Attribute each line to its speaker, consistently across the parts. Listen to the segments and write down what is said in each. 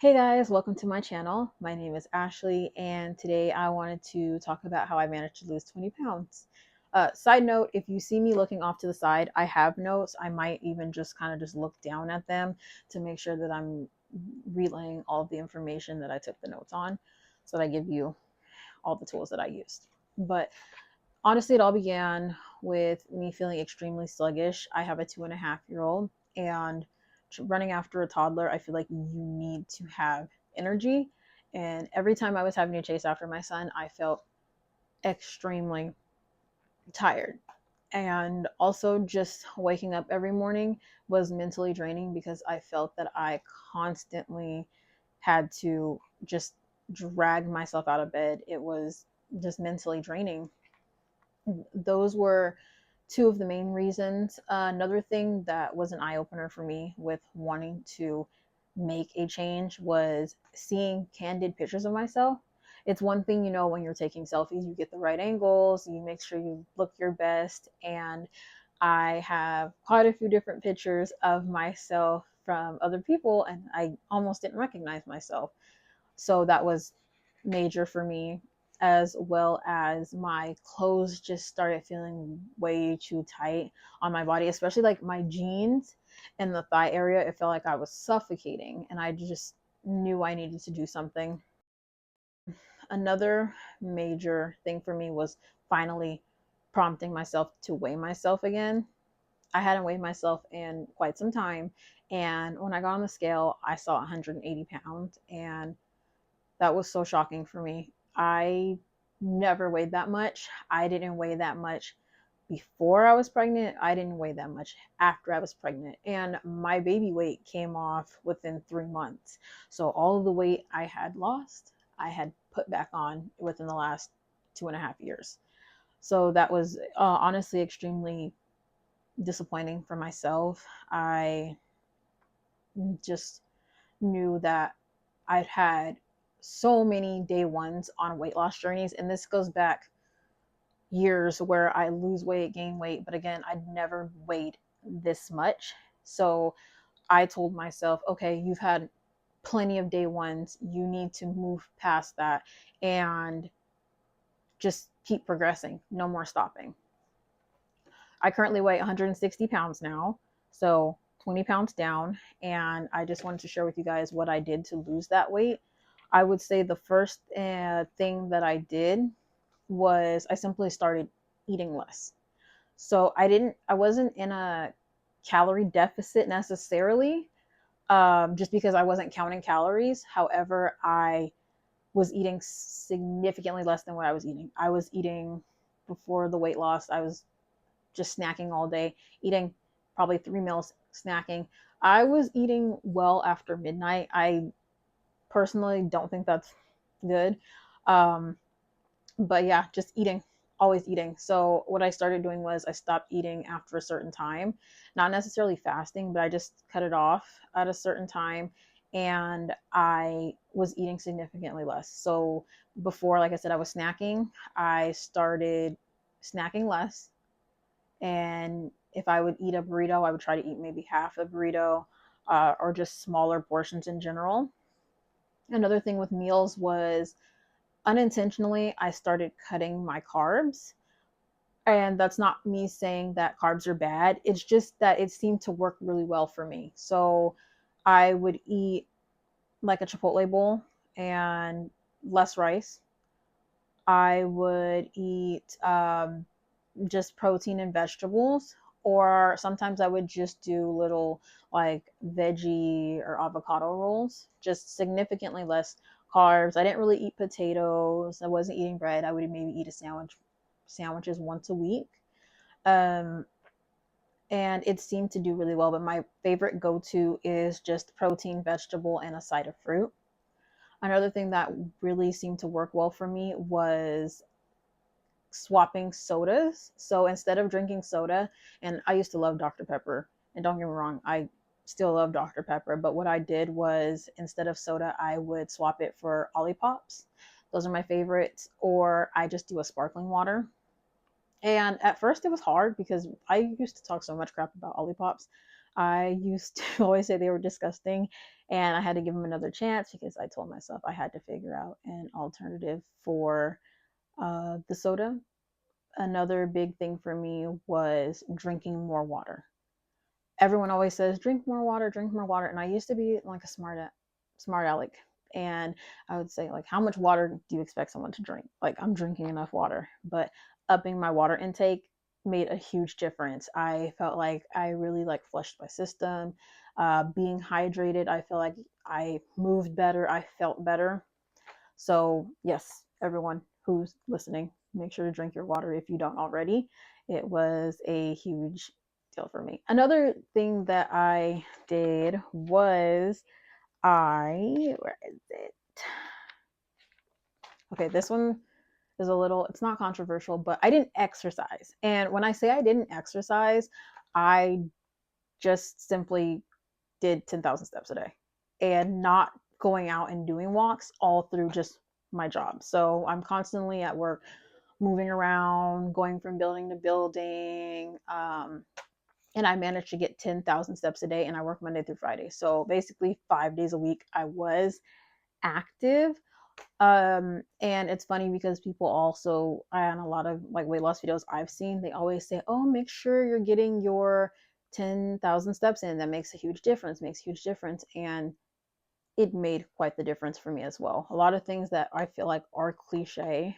Speaker 1: Hey guys, welcome to my channel. My name is Ashley, and today I wanted to talk about how I managed to lose 20 pounds. Side note, if you see me looking off to the side, I have notes. I might even just kind of just look down at them to make sure that I'm relaying all of the information that I took the notes on so that I give you all the tools that I used. But honestly, it all began with me feeling extremely sluggish. I have a 2.5-year old, and running after a toddler, I feel like you need to have energy. And every time I was having to chase after my son, I felt extremely tired. And also, just waking up every morning was mentally draining because I felt that I constantly had to just drag myself out of bed. It was just mentally draining. Those were two of the main reasons. Another thing that was an eye opener for me with wanting to make a change was seeing candid pictures of myself. It's one thing, when you're taking selfies, you get the right angles, you make sure you look your best. And I have quite a few different pictures of myself from other people, and I almost didn't recognize myself. So that was major for me, as well as my clothes just started feeling way too tight on my body, especially like my jeans and the thigh area. It felt like I was suffocating, and I just knew I needed to do something. Another major thing for me was finally prompting myself to weigh myself again. I hadn't weighed myself in quite some time, and when I got on the scale, I saw 180 pounds, and that was so shocking for me. I never weighed that much. I didn't weigh that much before I was pregnant. I didn't weigh that much after I was pregnant. And my baby weight came off within 3 months. So all of the weight I had lost, I had put back on within the last 2.5 years. So that was honestly extremely disappointing for myself. I just knew that I'd had so many day ones on weight loss journeys, and this goes back years where I lose weight, gain weight, but again, I'd never weighed this much. So I told myself, okay, you've had plenty of day ones. You need to move past that and just keep progressing. No more stopping. I currently weigh 160 pounds now, so 20 pounds down. And I just wanted to share with you guys what I did to lose that weight. I would say the first thing that I did was I simply started eating less. So I wasn't in a calorie deficit necessarily, just because I wasn't counting calories. However, I was eating significantly less than what I was eating. I was eating before the weight loss. I was just snacking all day, eating probably 3 meals, snacking. I was eating well after midnight. I personally don't think that's good. Um, but yeah, just eating, always eating. So what I started doing was I stopped eating after a certain time, not necessarily fasting, but I just cut it off at a certain time. And I was eating significantly less. So before, like I said, I was snacking. I started snacking less, and if I would eat a burrito, I would try to eat maybe half a burrito, or just smaller portions in general. Another thing with meals was unintentionally, I started cutting my carbs. And that's not me saying that carbs are bad. It's just that it seemed to work really well for me. So I would eat like a Chipotle bowl and less rice. I would eat just protein and vegetables, or sometimes I would just do little like veggie or avocado rolls, just significantly less carbs. I didn't really eat potatoes. I wasn't eating bread. I would maybe eat a sandwiches once a week. Um, and it seemed to do really well, but my favorite go-to is just protein, vegetable, and a side of fruit. Another thing that really seemed to work well for me was swapping sodas. So instead of drinking soda, and I used to love Dr. Pepper, and don't get me wrong, I still love Dr. Pepper, but what I did was instead of soda, I would swap it for Olippops. Those are my favorites, or I just do a sparkling water. And at first it was hard because I used to talk so much crap about Olippops. I used to always say they were disgusting. And I had to give them another chance because I told myself I had to figure out an alternative for the soda. Another big thing for me was drinking more water. Everyone always says drink more water, and I used to be like a smart aleck, and I would say like, how much water do you expect someone to drink? Like, I'm drinking enough water, but upping my water intake made a huge difference. I felt like I really like flushed my system. Being hydrated, I feel like I moved better, I felt better. So yes, everyone who's listening, make sure to drink your water if you don't already. It was a huge deal for me. Another thing that I did was where is it? Okay, this one is a little, it's not controversial, but I didn't exercise. And when I say I didn't exercise, I just simply did 10,000 steps a day and not going out and doing walks all through just my job. So I'm constantly at work, moving around, going from building to building. And I managed to get 10,000 steps a day, and I work Monday through Friday. So basically, 5 days a week, I was active. And it's funny because people also, on a lot of like weight loss videos I've seen, they always say, oh, make sure you're getting your 10,000 steps in. That makes a huge difference, makes a huge difference. And it made quite the difference for me as well. A lot of things that I feel like are cliche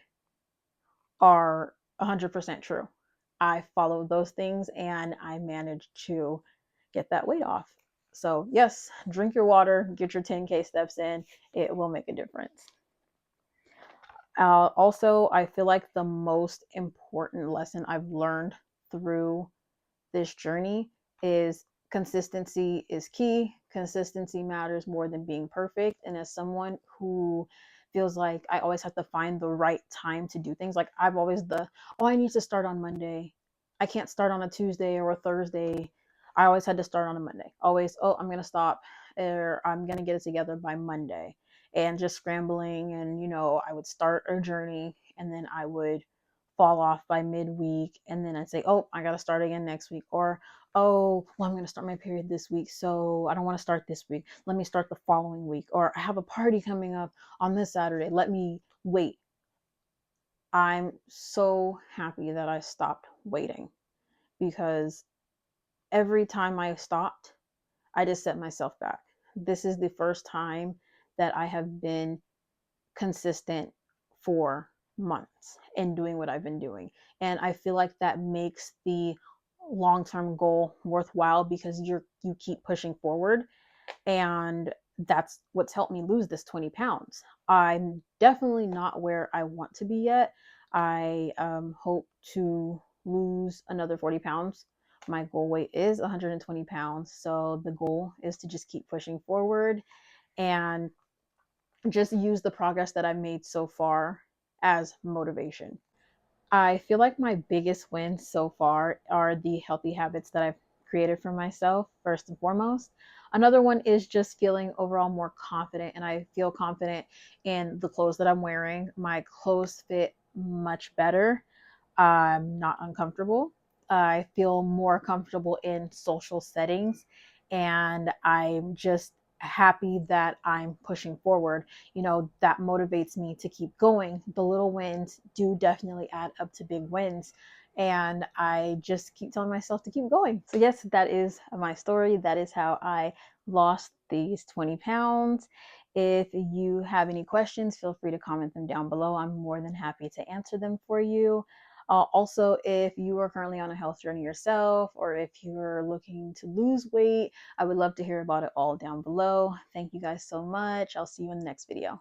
Speaker 1: are 100% true. I followed those things and I managed to get that weight off. So, yes, drink your water, get your 10K steps in. It will make a difference. Also, I feel like the most important lesson I've learned through this journey is consistency is key. Consistency matters more than being perfect. And as someone who feels like I always have to find the right time to do things, like I've always oh, I need to start on Monday. I can't start on a Tuesday or a Thursday. I always had to start on a Monday. Always, oh, I'm going to stop or I'm going to get it together by Monday. And just scrambling. And, I would start a journey and then I would fall off by midweek, and then I'd say, oh, I got to start again next week. Or, oh, well, I'm going to start my period this week, so I don't want to start this week, let me start the following week. Or I have a party coming up on this Saturday, let me wait. I'm so happy that I stopped waiting, because every time I stopped, I just set myself back. This is the first time that I have been consistent for months in doing what I've been doing. And I feel like that makes the long-term goal worthwhile, because you keep pushing forward. And that's what's helped me lose this 20 pounds. I'm definitely not where I want to be yet. I hope to lose another 40 pounds. My goal weight is 120 pounds. So the goal is to just keep pushing forward and just use the progress that I've made so far as motivation. I feel like my biggest wins so far are the healthy habits that I've created for myself, first and foremost. Another one is just feeling overall more confident, and I feel confident in the clothes that I'm wearing. My clothes fit much better. I'm not uncomfortable. I feel more comfortable in social settings, and I'm just happy that I'm pushing forward. That motivates me to keep going. The little wins do definitely add up to big wins, and I just keep telling myself to keep going. So, yes, that is my story. That is how I lost these 20 pounds. If you have any questions, feel free to comment them down below. I'm more than happy to answer them for you. Also, if you are currently on a health journey yourself, or if you're looking to lose weight, I would love to hear about it all down below. Thank you guys so much. I'll see you in the next video.